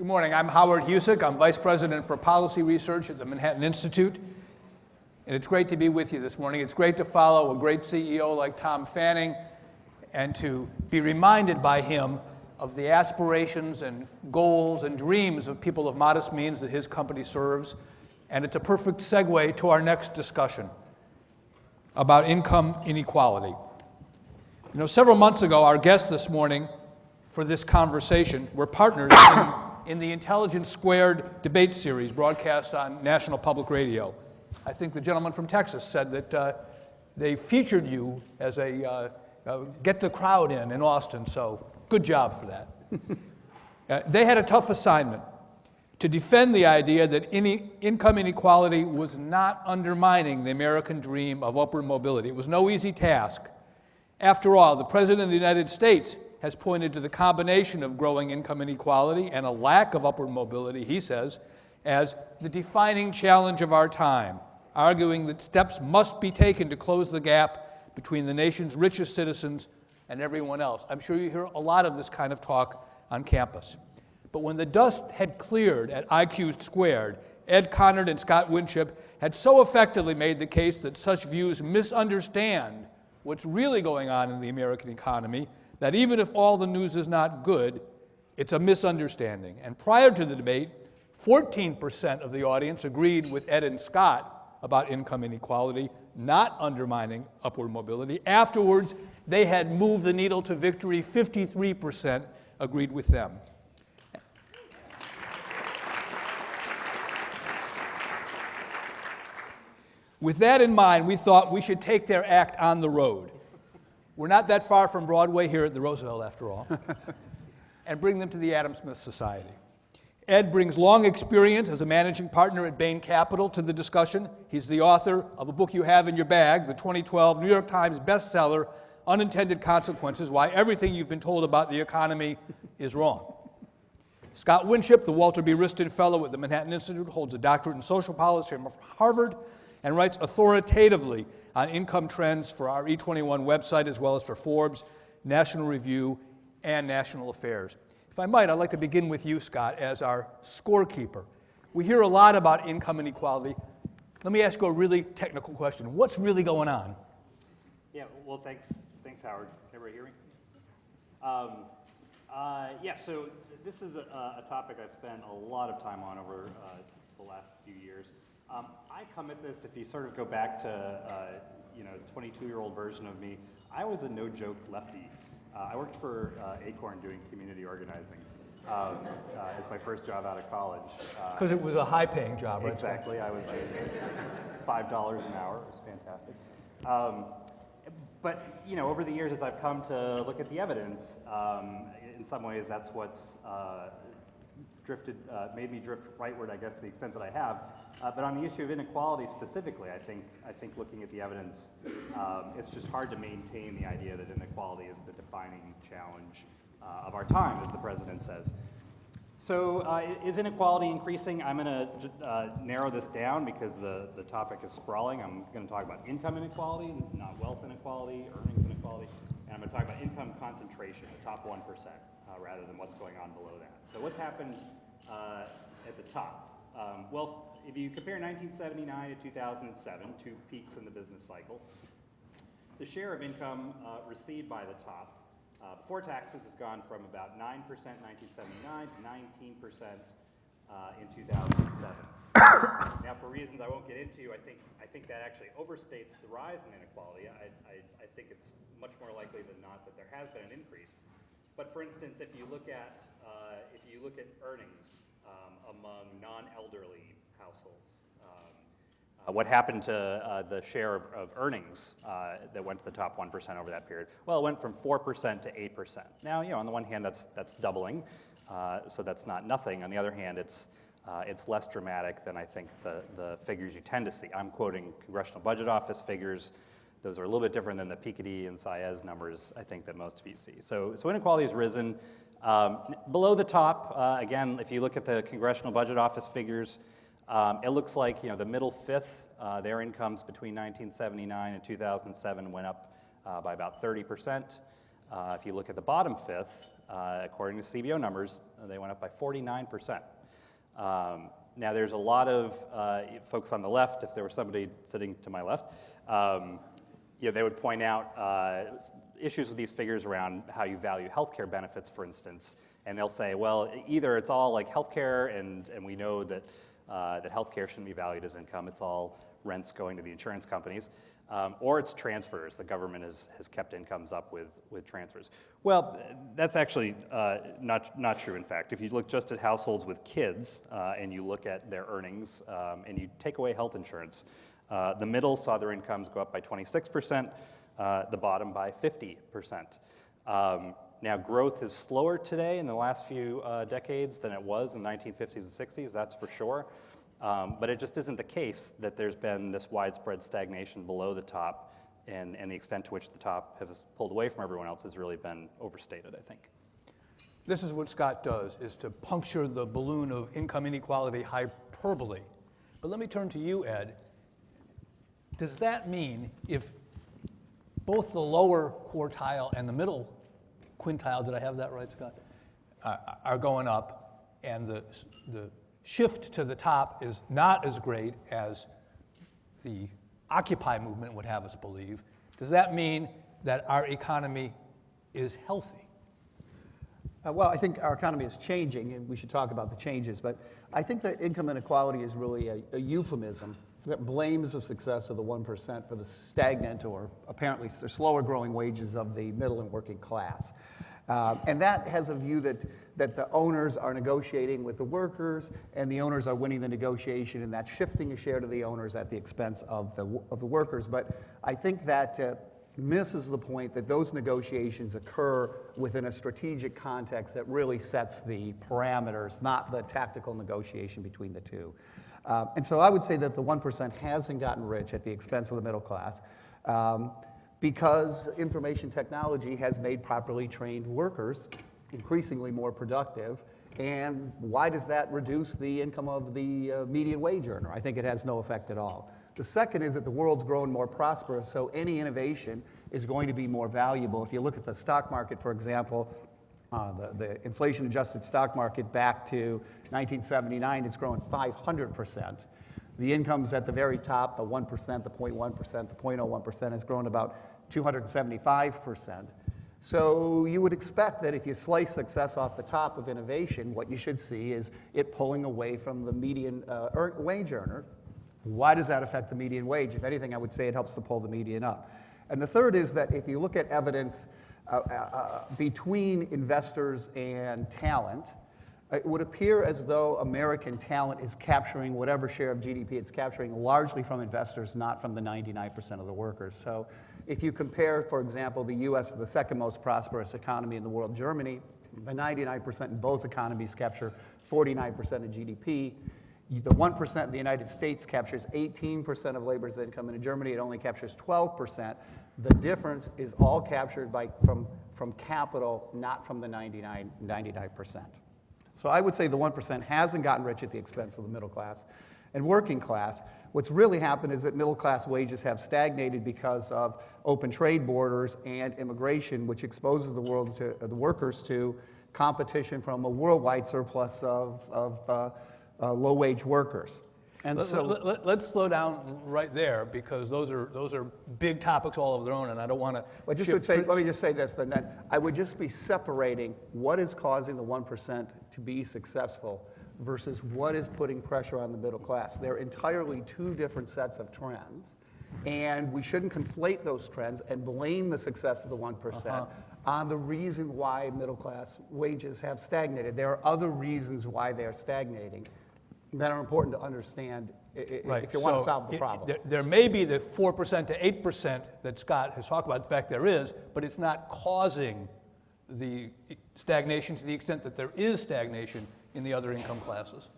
Good morning. I'm Howard Husock. I'm Vice President for Policy Research at the Manhattan Institute. And it's great to be with you this morning. It's great to follow a great CEO like Tom Fanning and to be reminded by him of the aspirations and goals and dreams of people of modest means that his company serves. And it's a perfect segue to our next discussion about income inequality. You know, several months ago, our guests this morning for this conversation were partners in the Intelligence Squared debate series broadcast on National Public Radio. I think the gentleman from Texas said that they featured you as a get the crowd in Austin, so good job for that. They had a tough assignment to defend the idea that income inequality was not undermining the American dream of upward mobility. It was no easy task. After all, the President of the United States has pointed to the combination of growing income inequality and a lack of upward mobility, he says, as the defining challenge of our time, arguing that steps must be taken to close the gap between the nation's richest citizens and everyone else. I'm sure you hear a lot of this kind of talk on campus. But when the dust had cleared at IQ Squared, Ed Conard and Scott Winship had so effectively made the case that such views misunderstand what's really going on in the American economy, that even if all the news is not good, it's a misunderstanding. And prior to the debate, 14% of the audience agreed with Ed and Scott about income inequality, not undermining upward mobility. Afterwards, they had moved the needle to victory. 53% agreed with them. With that in mind, we thought we should take their act on the road. We're not that far from Broadway here at the Roosevelt, after all, and bring them to the Adam Smith Society. Ed brings long experience as a managing partner at Bain Capital to the discussion. He's the author of a book you have in your bag, the 2012 New York Times bestseller, Unintended Consequences, Why Everything You've Been Told About the Economy is Wrong. Scott Winship, the Walter B. Wriston Fellow at the Manhattan Institute, holds a doctorate in social policy from Harvard and writes authoritatively on income trends for our E21 website, as well as for Forbes, National Review, and National Affairs. If I might, I'd like to begin with you, Scott, as our scorekeeper. We hear a lot about income inequality. Let me ask you a really technical question. What's really going on? Yeah, well, thanks, Howard. Can everybody hear me? Yeah, so this is a topic I've spent a lot of time on over the last few years. I come at this, if you sort of go back to, 22-year-old version of me, I was a no-joke lefty. I worked for Acorn doing community organizing. It's my first job out of college. Because it was a high-paying job, right? Exactly. I was $5 an hour. It was fantastic. But, over the years, as I've come to look at the evidence, in some ways, that's what's made me drift rightward, I guess, to the extent that I have. But on the issue of inequality specifically, I think looking at the evidence, it's just hard to maintain the idea that inequality is the defining challenge of our time, as the president says. So is inequality increasing? I'm going to narrow this down because the topic is sprawling. I'm going to talk about income inequality, not wealth inequality, earnings inequality, and I'm going to talk about income concentration, the top 1%, rather than what's going on below that. So what's happened at the top? Well, if you compare 1979 to 2007, two peaks in the business cycle, the share of income received by the top before taxes has gone from about 9% in 1979 to 19% in 2007. Now, for reasons I won't get into, I think that actually overstates the rise in inequality. I think it's much more likely than not that there has been an increase. But for instance, if you look at earnings among non-elderly households, what happened to the share of earnings that went to the top 1% over that period? Well, it went from 4% to 8%. Now, on the one hand, that's doubling, so that's not nothing. On the other hand, it's less dramatic than I think the figures you tend to see. I'm quoting Congressional Budget Office figures. Those are a little bit different than the Piketty and Saez numbers, I think, that most of you see. So inequality has risen. Below the top, again, if you look at the Congressional Budget Office figures, it looks like the middle fifth, their incomes between 1979 and 2007 went up by about 30%. If you look at the bottom fifth, according to CBO numbers, they went up by 49%. Now, there's a lot of folks on the left, if there was somebody sitting to my left, they would point out issues with these figures around how you value healthcare benefits, for instance, and they'll say, well, either it's all like healthcare, and we know that that healthcare shouldn't be valued as income, it's all rents going to the insurance companies, or it's transfers. The government has kept incomes up with transfers. Well, that's actually not true, in fact. If you look just at households with kids and you look at their earnings and you take away health insurance, the middle saw their incomes go up by 26%, the bottom by 50%. Now, growth is slower today in the last few decades than it was in the 1950s and 60s, that's for sure. But it just isn't the case that there's been this widespread stagnation below the top, and the extent to which the top has pulled away from everyone else has really been overstated, I think. This is what Scott does, is to puncture the balloon of income inequality hyperbole. But let me turn to you, Ed. Does that mean if both the lower quartile and the middle quintile, did I have that right, Scott, are going up, and the shift to the top is not as great as the Occupy movement would have us believe, does that mean that our economy is healthy? Well, I think our economy is changing, and we should talk about the changes, but I think that income inequality is really a euphemism that blames the success of the 1% for the stagnant or apparently slower growing wages of the middle and working class. And that has a view that the owners are negotiating with the workers, and the owners are winning the negotiation, and that's shifting a share to the owners at the expense of the workers. But I think that misses the point that those negotiations occur within a strategic context that really sets the parameters, not the tactical negotiation between the two. And so I would say that the 1% hasn't gotten rich at the expense of the middle class. Because information technology has made properly trained workers increasingly more productive. And why does that reduce the income of the median wage earner? I think it has no effect at all. The second is that the world's grown more prosperous, so any innovation is going to be more valuable. If you look at the stock market, for example, the inflation-adjusted stock market back to 1979, it's grown 500%. The incomes at the very top, the 1%, the 0.1%, the 0.01%, has grown about 275%. So you would expect that if you slice success off the top of innovation, what you should see is it pulling away from the median wage earner. Why does that affect the median wage? If anything, I would say it helps to pull the median up. And the third is that if you look at evidence between investors and talent, it would appear as though American talent is capturing whatever share of GDP it's capturing largely from investors, not from the 99% of the workers. So if you compare, for example, the US to the second most prosperous economy in the world, Germany, the 99% in both economies capture 49% of GDP. The 1% in the United States captures 18% of labor's income, and in Germany it only captures 12%. The difference is all captured from capital, not from the 99%. So I would say the 1% hasn't gotten rich at the expense of the middle class and working class. What's really happened is that middle class wages have stagnated because of open trade borders and immigration, which exposes the workers to competition from a worldwide surplus of low-wage workers. And let's slow down right there, because those are big topics all of their own, and I don't want to. Well, let me just say this. Then I would just be separating what is causing the 1% to be successful versus what is putting pressure on the middle class. They're entirely two different sets of trends, and we shouldn't conflate those trends and blame the success of the 1% on the reason why middle class wages have stagnated. There are other reasons why they're stagnating that are important to understand if you want to solve the problem. There may be the 4% to 8% that Scott has talked about. In fact, there is, but it's not causing the stagnation to the extent that there is stagnation in the other income classes.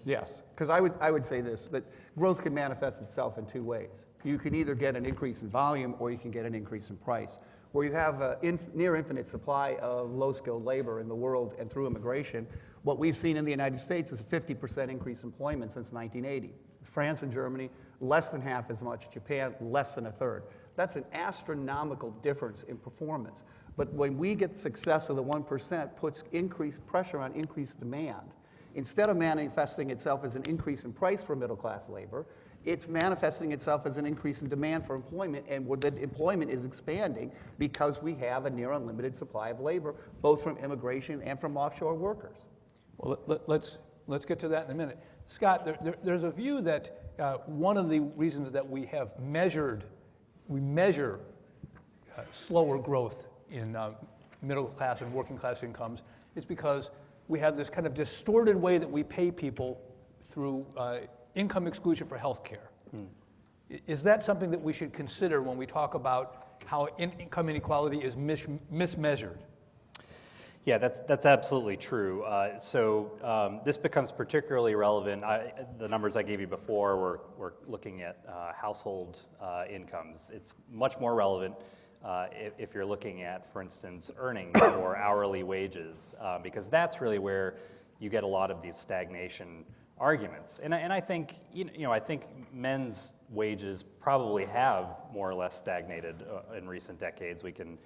Yes, because I would say this, that growth can manifest itself in two ways. You can either get an increase in volume or you can get an increase in price. Where you have a near infinite supply of low-skilled labor in the world and through immigration, what we've seen in the United States is a 50% increase in employment since 1980. France and Germany, less than half as much. Japan, less than a third. That's an astronomical difference in performance. But when we get success of the 1%, puts increased pressure on increased demand. Instead of manifesting itself as an increase in price for middle-class labor, it's manifesting itself as an increase in demand for employment, and where the employment is expanding because we have a near unlimited supply of labor, both from immigration and from offshore workers. Well, let's get to that in a minute. Scott, there's a view that one of the reasons that we measure slower growth in middle class and working class incomes is because we have this kind of distorted way that we pay people through income exclusion for health care. Is that something that we should consider when we talk about how income inequality is mismeasured? Yeah, that's absolutely true. This becomes particularly relevant. The numbers I gave you before were looking at household incomes. It's much more relevant if you're looking at, for instance, earnings or hourly wages, because that's really where you get a lot of these stagnation arguments. And I think I think men's wages probably have more or less stagnated in recent decades. We can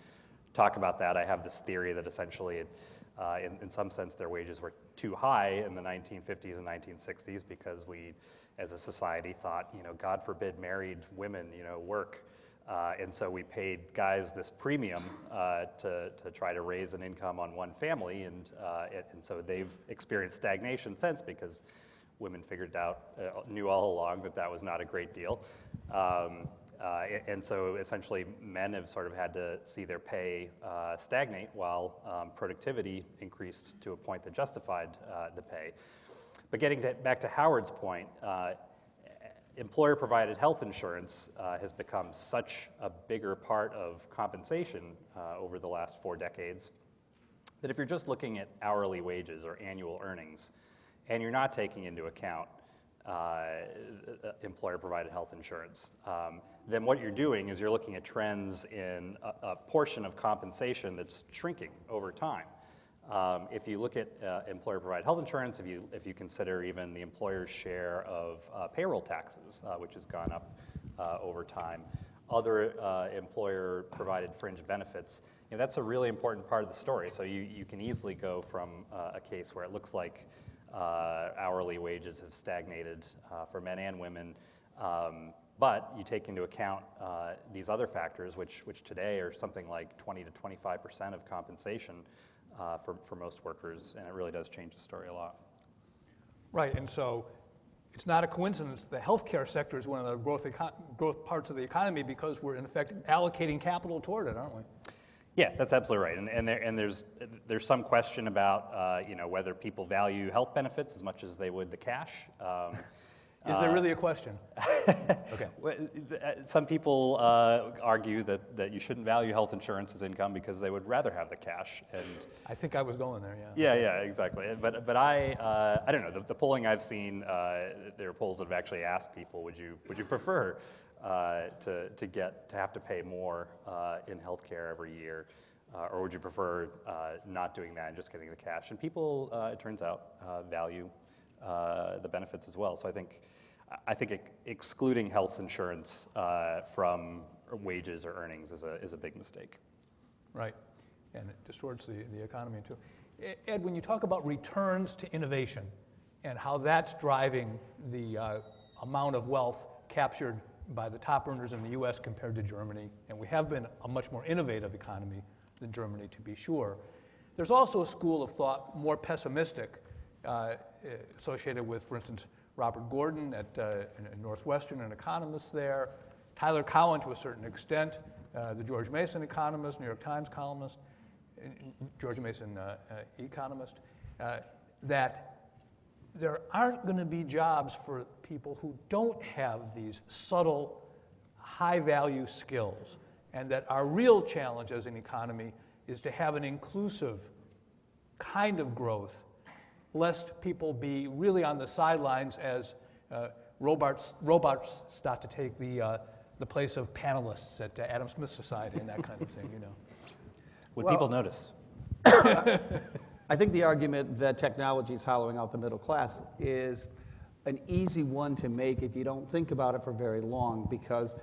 talk about that. I have this theory that essentially, in some sense, their wages were too high in the 1950s and 1960s because we, as a society, thought, God forbid married women, work. And so we paid guys this premium to try to raise an income on one family, and so they've experienced stagnation since because women knew all along that was not a great deal. And so essentially men have sort of had to see their pay stagnate while productivity increased to a point that justified the pay. But getting back to Howard's point, employer-provided health insurance has become such a bigger part of compensation over the last 4 decades that if you're just looking at hourly wages or annual earnings and you're not taking into account employer-provided health insurance, then what you're doing is you're looking at trends in a portion of compensation that's shrinking over time. If you look at employer-provided health insurance, if you consider even the employer's share of payroll taxes, which has gone up over time, other employer-provided fringe benefits, that's a really important part of the story. So you can easily go from a case where it looks like hourly wages have stagnated for men and women, but you take into account these other factors, which today are something like 20 to 25% of compensation for most workers, and it really does change the story a lot. Right, and so it's not a coincidence the healthcare sector is one of the growth parts of the economy because we're in effect allocating capital toward it, aren't we? Yeah, that's absolutely right, and there's some question about whether people value health benefits as much as they would the cash. Is there really a question? Okay. Some people argue that you shouldn't value health insurance as income because they would rather have the cash. And I think I was going there, yeah. Yeah, exactly. But I don't know. The polling I've seen, there are polls that have actually asked people, would you prefer to have to pay more in healthcare every year, or would you prefer not doing that and just getting the cash? And people, it turns out, value the benefits as well. So I think excluding health insurance from wages or earnings is a big mistake. Right, and it distorts the economy too. Ed, when you talk about returns to innovation and how that's driving the amount of wealth captured by the top earners in the U.S. compared to Germany, and we have been a much more innovative economy than Germany, to be sure. There's also a school of thought more pessimistic associated with, for instance, Robert Gordon at Northwestern, an economist there, Tyler Cowen to a certain extent, the George Mason economist, New York Times columnist, George Mason economist, that there aren't going to be jobs for people who don't have these subtle, high-value skills, and that our real challenge as an economy is to have an inclusive kind of growth, lest people be really on the sidelines as robots start to take the place of panelists at Adam Smith Society and that kind of thing, Would people notice? I think the argument that technology is hollowing out the middle class is an easy one to make if you don't think about it for very long, because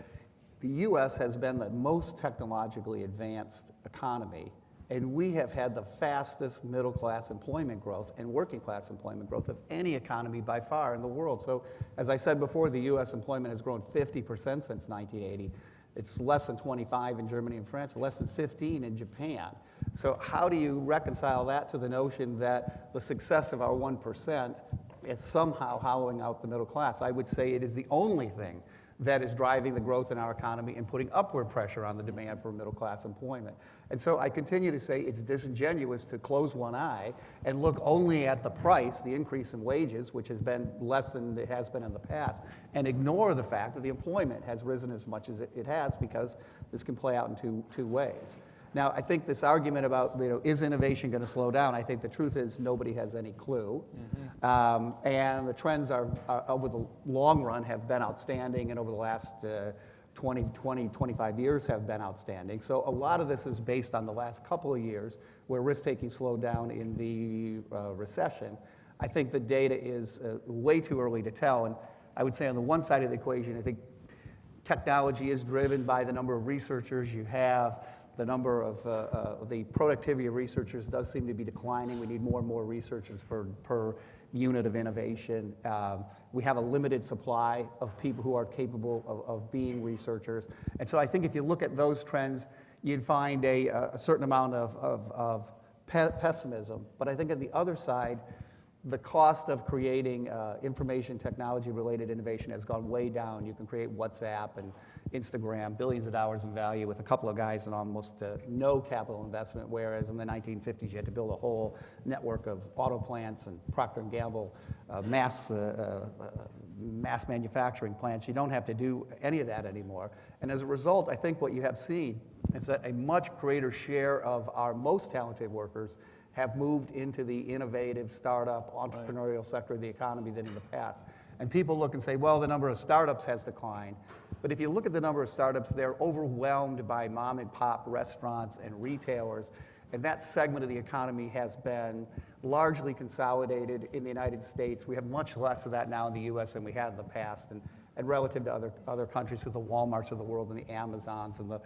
the U.S. has been the most technologically advanced economy, and we have had the fastest middle-class employment growth and working-class employment growth of any economy by far in the world. So, as I said before, the U.S. employment has grown 50% since 1980. It's less than 25 in Germany and France, less than 15 in Japan. So how do you reconcile that to the notion that the success of our 1% is somehow hollowing out the middle class? I would say it is the only thing that is driving the growth in our economy and putting upward pressure on the demand for middle class employment. And so I continue to say it's disingenuous to close one eye and look only at the price, the increase in wages, which has been less than it has been in the past, and ignore the fact that the employment has risen as much as it has, because this can play out in two ways. Now, I think this argument about, is innovation going to slow down? I think the truth is nobody has any clue. And the trends are over the long run have been outstanding, and over the last 25 years have been outstanding. So a lot of this is based on the last couple of years where risk-taking slowed down in the recession. I think the data is way too early to tell. And I would say on the one side of the equation, I think technology is driven by the number of researchers you have. The number of the productivity of researchers does seem to be declining. We need more and more researchers per unit of innovation. We have a limited supply of people who are capable of being researchers. And so I think if you look at those trends, you'd find a certain amount of pessimism. But I think on the other side, the cost of creating information technology-related innovation has gone way down. You can create WhatsApp and Instagram, billions of dollars in value with a couple of guys and almost no capital investment, whereas in the 1950s you had to build a whole network of auto plants and Procter & Gamble mass manufacturing plants. You don't have to do any of that anymore. And as a result, I think what you have seen is that a much greater share of our most talented workers have moved into the innovative, startup, entrepreneurial sector of the economy than in the past. And people look and say, well, the number of startups has declined. But if you look at the number of startups, they're overwhelmed by mom and pop restaurants and retailers. And that segment of the economy has been largely consolidated in the United States. We have much less of that now in the US than we had in the past. And relative to other countries, so the Walmarts of the world and the Amazons and the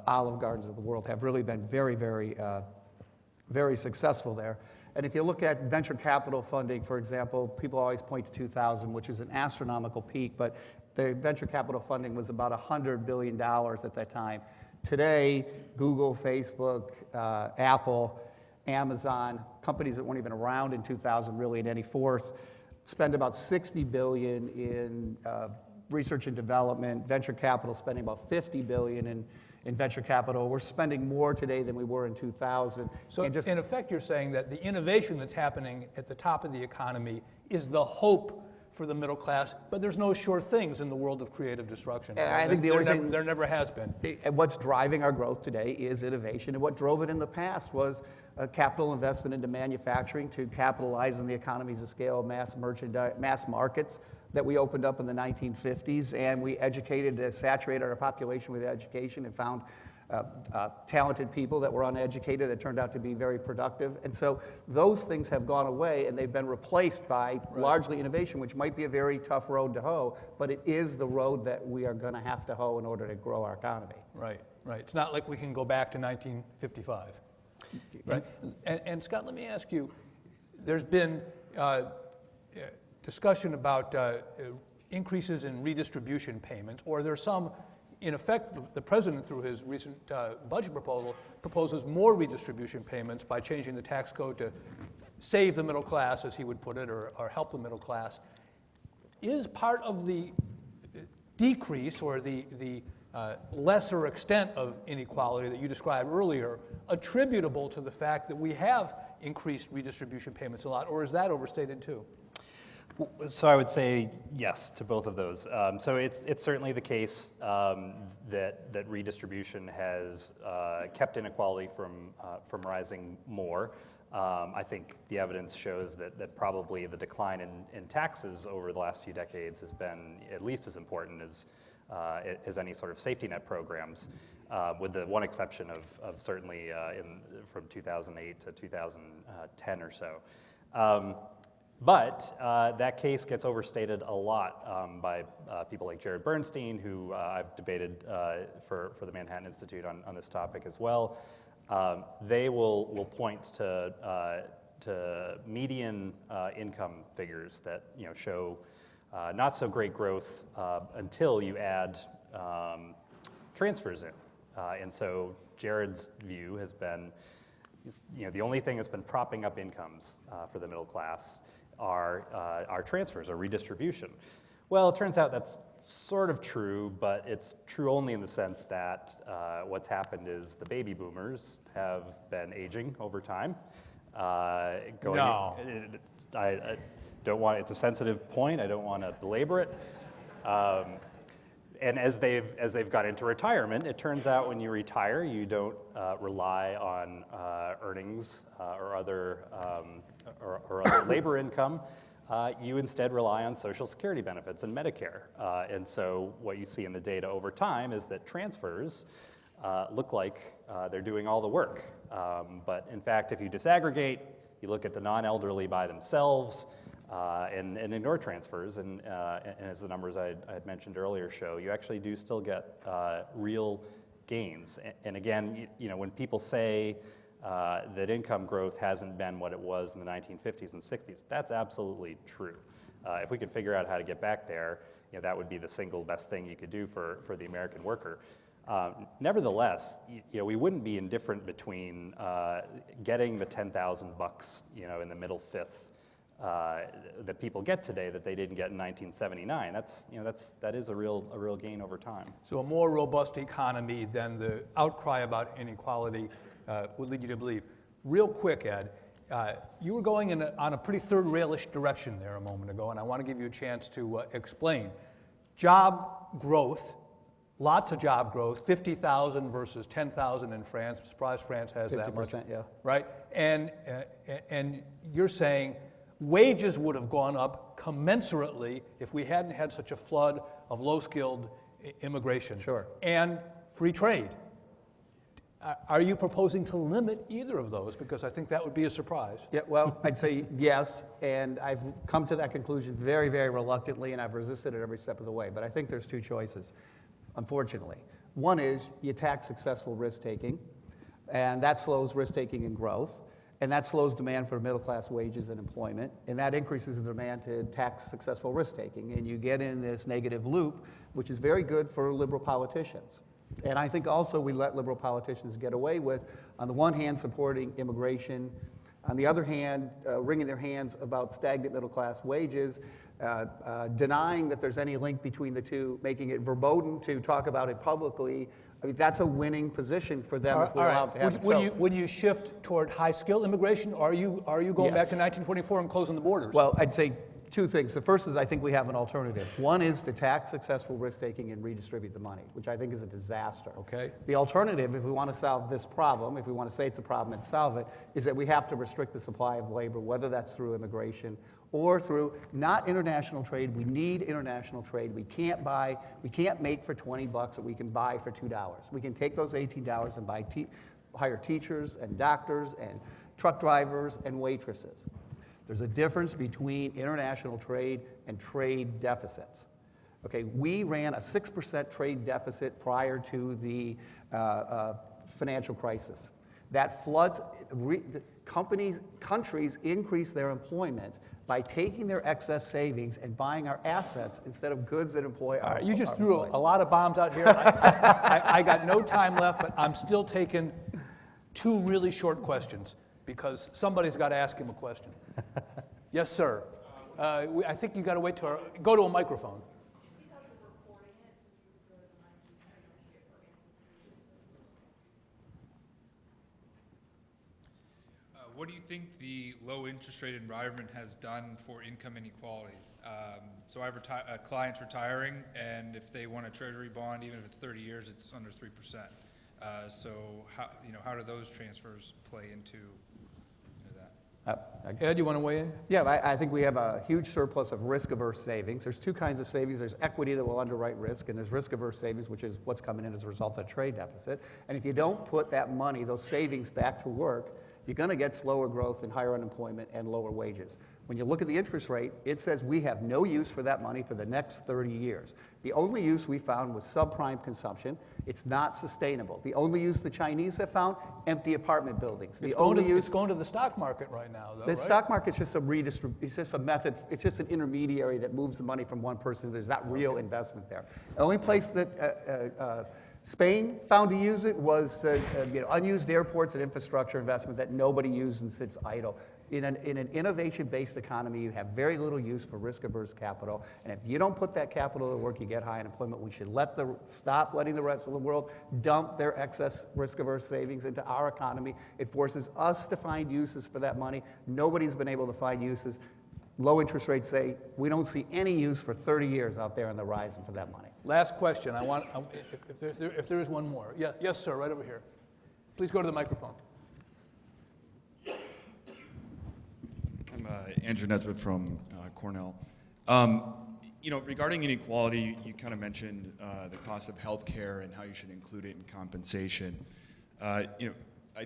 Olive Gardens of the world have really been very, very successful there. And if you look at venture capital funding, for example, people always point to 2000, which is an astronomical peak, but the venture capital funding was about $100 billion at that time. Today, Google, Facebook, Apple, Amazon, companies that weren't even around in 2000 really in any force, spend about $60 billion in research and development, venture capital spending about $50 billion in venture capital. We're spending more today than we were in 2000. So in effect, you're saying that the innovation that's happening at the top of the economy is the hope for the middle class, but there's no sure things in the world of creative destruction. And I think the only thing there never has been. And what's driving our growth today is innovation, and what drove it in the past was capital investment into manufacturing to capitalize on the economies of scale, mass markets that we opened up in the 1950s, and we educated, saturated our population with education and found talented people that were uneducated that turned out to be very productive. And so those things have gone away, and they've been replaced by largely innovation, which might be a very tough road to hoe, but it is the road that we are going to have to hoe in order to grow our economy. Right. It's not like we can go back to 1955. Right? And Scott, let me ask you, there's been discussion about increases in redistribution payments, or there's some, in effect, the president, through his recent budget proposal, proposes more redistribution payments by changing the tax code to save the middle class, as he would put it, or help the middle class. Is part of the decrease or the lesser extent of inequality that you described earlier attributable to the fact that we have increased redistribution payments a lot, or is that overstated too? So I would say yes to both of those. So it's certainly the case that redistribution has kept inequality from rising more. I think the evidence shows that probably the decline in taxes over the last few decades has been at least as important as any sort of safety net programs, with the one exception of certainly from 2008 to 2010 or so. But that case gets overstated a lot by people like Jared Bernstein, who I've debated for the Manhattan Institute on this topic as well. They will point to median income figures that show not so great growth until you add transfers in. And so Jared's view has been, the only thing that's been propping up incomes for the middle class are transfers or redistribution. Well, it turns out that's sort of true, but it's true only in the sense that what's happened is the baby boomers have been aging over time. I don't want, it's a sensitive point, I don't want to belabor it. And as they've got into retirement, it turns out when you retire, you don't rely on earnings or other labor income. You instead rely on Social Security benefits and Medicare. And so what you see in the data over time is that transfers look like they're doing all the work. But in fact, if you disaggregate, you look at the non-elderly by themselves, and ignore transfers, and as the numbers I had mentioned earlier show, you actually do still get real gains. And again, when people say that income growth hasn't been what it was in the 1950s and 60s, that's absolutely true. If we could figure out how to get back there, that would be the single best thing you could do for the American worker. Nevertheless, we wouldn't be indifferent between getting the $10,000 in the middle fifth that people get today that they didn't get in 1979. That is a real gain over time. So a more robust economy than the outcry about inequality would lead you to believe. Real quick, Ed, you were going on a pretty third railish direction there a moment ago, and I want to give you a chance to explain. Job growth, lots of job growth, 50,000 versus 10,000 in France. I'm surprised France has that much. 50%, yeah. Right? And you're saying wages would have gone up commensurately if we hadn't had such a flood of low-skilled immigration. Sure. And free trade. Are you proposing to limit either of those? Because I think that would be a surprise. Yeah, well, I'd say yes, and I've come to that conclusion very, very reluctantly, and I've resisted it every step of the way. But I think there's two choices, unfortunately. One is you tax successful risk-taking, and that slows risk-taking and growth. And that slows demand for middle-class wages and employment, and that increases the demand to tax successful risk-taking. And you get in this negative loop, which is very good for liberal politicians. And I think also we let liberal politicians get away with, on the one hand, supporting immigration, on the other hand, wringing their hands about stagnant middle-class wages, denying that there's any link between the two, making it verboten to talk about it publicly. I mean, that's a winning position for them if we're allowed to have it. Would you shift toward high-skill immigration, or are you going back to 1924 and closing the borders? Well, I'd say two things. The first is I think we have an alternative. One is to tax successful risk-taking and redistribute the money, which I think is a disaster. Okay. The alternative, if we want to solve this problem, if we want to say it's a problem and solve it, is that we have to restrict the supply of labor, whether that's through immigration or through not international trade. We need international trade. We can't make for $20 what we can buy for $2. We can take those $18 and hire teachers and doctors and truck drivers and waitresses. There's a difference between international trade and trade deficits. Okay, we ran a 6% trade deficit prior to the financial crisis. That floods, countries increase their employment by taking their excess savings and buying our assets instead of goods that employ our employees. You just threw a lot of bombs out here. I got no time left, but I'm still taking two really short questions because somebody's got to ask him a question. Yes, sir. I think you got to wait till go to a microphone. What do you think the low interest rate environment has done for income inequality? So I have clients retiring, and if they want a treasury bond, even if it's 30 years, it's under 3%. So how do those transfers play into that? Ed, you want to weigh in? Yeah, I think we have a huge surplus of risk-averse savings. There's two kinds of savings. There's equity that will underwrite risk, and there's risk-averse savings, which is what's coming in as a result of trade deficit. And if you don't put that money, those savings, back to work, you're going to get slower growth and higher unemployment and lower wages. When you look at the interest rate, it says we have no use for that money for the next 30 years. The only use we found was subprime consumption. It's not sustainable. The only use the Chinese have found, empty apartment buildings. It's going to the stock market right now, though, The right? stock market's just it's just a method, it's just an intermediary that moves the money from one person. There's not real investment there. The only place that Spain found to use it was unused airports and infrastructure investment that nobody used and sits idle. In an innovation-based economy, you have very little use for risk-averse capital, and if you don't put that capital to work, you get high unemployment. We should stop letting the rest of the world dump their excess risk-averse savings into our economy. It forces us to find uses for that money. Nobody's been able to find uses. Low interest rates say we don't see any use for 30 years out there on the horizon for that money. Last question. If there is one more. Yeah, yes, sir, right over here. Please go to the microphone. I'm Andrew Nesbitt from Cornell. Regarding inequality, you kind of mentioned the cost of health care and how you should include it in compensation. I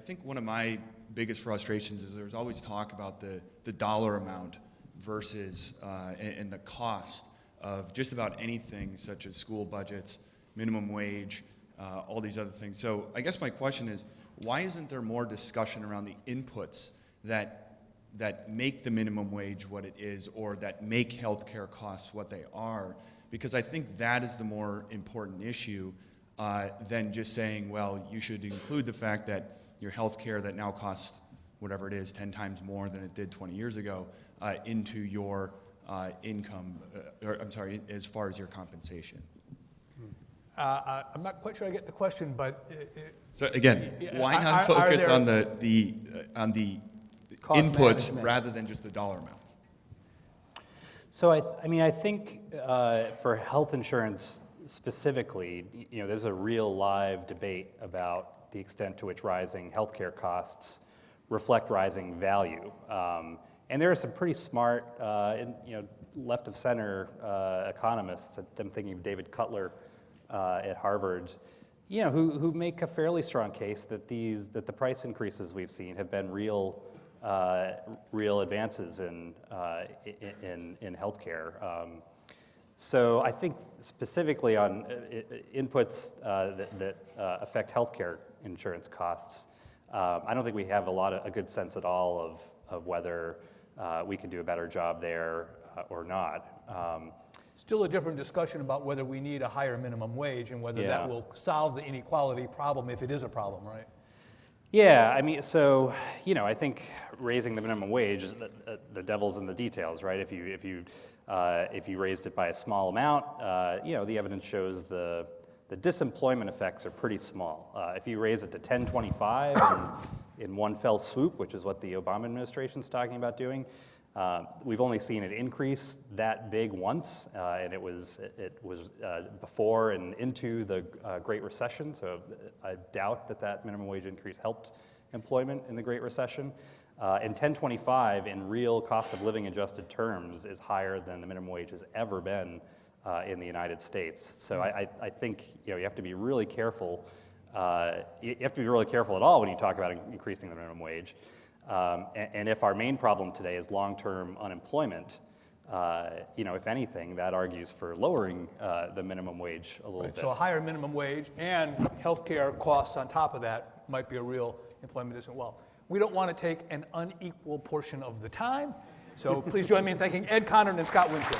think one of my biggest frustrations is there's always talk about the dollar amount versus and the cost of just about anything such as school budgets, minimum wage, all these other things. So I guess my question is, why isn't there more discussion around the inputs that make the minimum wage what it is, or that make healthcare costs what they are? Because I think that is the more important issue than just saying, well, you should include the fact that your healthcare that now costs whatever it is, 10 times more than it did 20 years ago, into your income, as far as your compensation. I'm not quite sure I get the question, but So again, why not focus on the Cost inputs management rather than just the dollar amounts? So I think for health insurance specifically, there's a real live debate about the extent to which rising healthcare costs reflect rising value. And there are some pretty smart, left of center economists. I'm thinking of David Cutler at Harvard, who make a fairly strong case that the price increases we've seen have been real advances in healthcare. So I think specifically on inputs that affect healthcare insurance costs, I don't think we have a good sense at all of whether we can do a better job there or not. Still a different discussion about whether we need a higher minimum wage and whether that Yeah. will solve the inequality problem, if it is a problem, right? Yeah, I think raising the minimum wage, the devil's in the details, right? If you raised it by a small amount, the evidence shows the disemployment effects are pretty small. If you raise it to 1025 in one fell swoop, which is what the Obama administration's talking about doing, we've only seen it increase that big once, and it was before and into the Great Recession. So I doubt that minimum wage increase helped employment in the Great Recession. And 1025 in real cost of living adjusted terms is higher than the minimum wage has ever been in the United States. So I think you have to be really careful. You have to be really careful at all when you talk about increasing the minimum wage. And if our main problem today is long-term unemployment, if anything, that argues for lowering the minimum wage a little bit. So a higher minimum wage and healthcare costs on top of that might be a real employment as well. We don't want to take an unequal portion of the time, so please join me in thanking Ed Conard and Scott Winship.